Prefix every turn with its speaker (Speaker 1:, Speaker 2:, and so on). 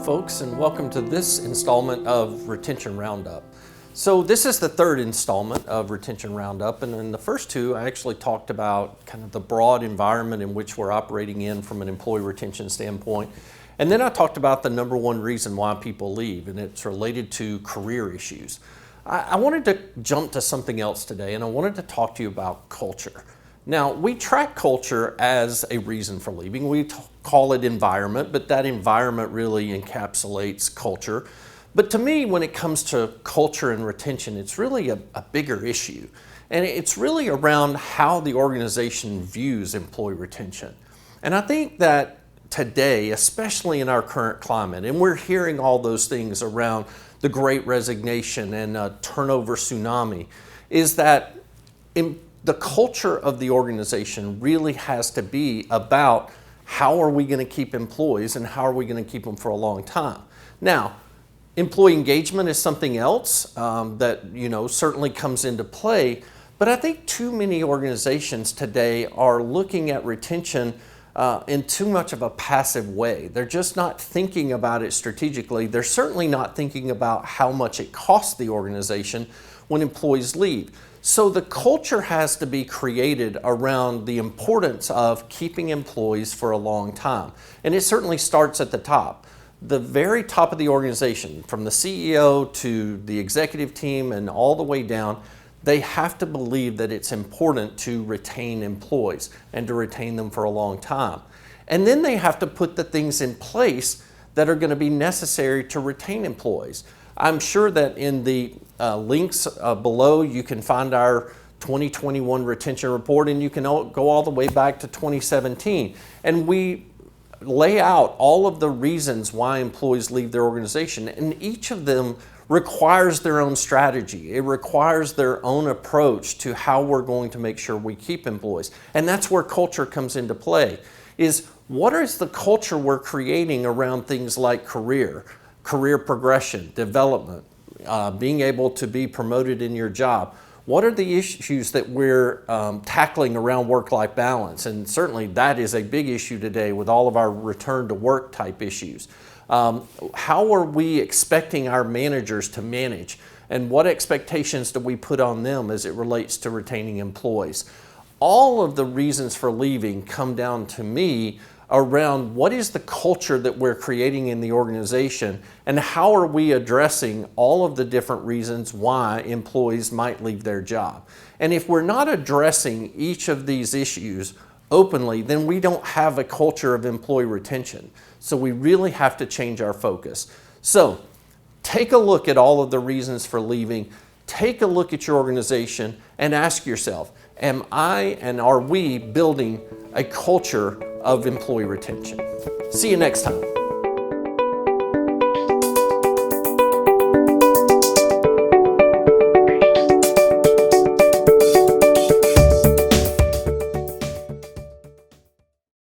Speaker 1: folks, and welcome to this installment of Retention Roundup. So this is the third installment of Retention Roundup, and in the first two I actually talked about kind of the broad environment in which we're operating in from an employee retention standpoint. And then I talked about the number one reason why people leave, and it's related to career issues. I wanted to jump to something else today, and I wanted to talk to you about culture. Now, we track culture as a reason for leaving. We call it environment, but that environment really encapsulates culture. But to me, when it comes to culture and retention, it's really a bigger issue. And it's really around how the organization views employee retention. And I think that today, especially in our current climate, and we're hearing all those things around the Great Resignation and turnover tsunami, is that the culture of the organization really has to be about how are we going to keep employees and how are we going to keep them for a long time. Now, employee engagement is something else that certainly comes into play, but I think too many organizations today are looking at retention in too much of a passive way. They're just not thinking about it strategically. They're certainly not thinking about how much it costs the organization when employees leave. So the culture has to be created around the importance of keeping employees for a long time. And it certainly starts at the top. The very top of the organization, from the CEO to the executive team and all the way down, they have to believe that it's important to retain employees and to retain them for a long time. And then they have to put the things in place that are going to be necessary to retain employees. I'm sure that in the links below you can find our 2021 retention report, and you can go all the way back to 2017. And we lay out all of the reasons why employees leave their organization, and each of them requires their own strategy. It requires their own approach to how we're going to make sure we keep employees. And that's where culture comes into play, is what is the culture we're creating around things like career progression, development, being able to be promoted in your job. What are the issues that we're tackling around work-life balance? And certainly that is a big issue today with all of our return to work type issues. How are we expecting our managers to manage? And what expectations do we put on them as it relates to retaining employees? All of the reasons for leaving come down to me around what is the culture that we're creating in the organization, and how are we addressing all of the different reasons why employees might leave their job. And if we're not addressing each of these issues openly, then we don't have a culture of employee retention. So we really have to change our focus. So take a look at all of the reasons for leaving. Take a look at your organization and ask yourself, am I and are we building a culture of employee retention? See you next time.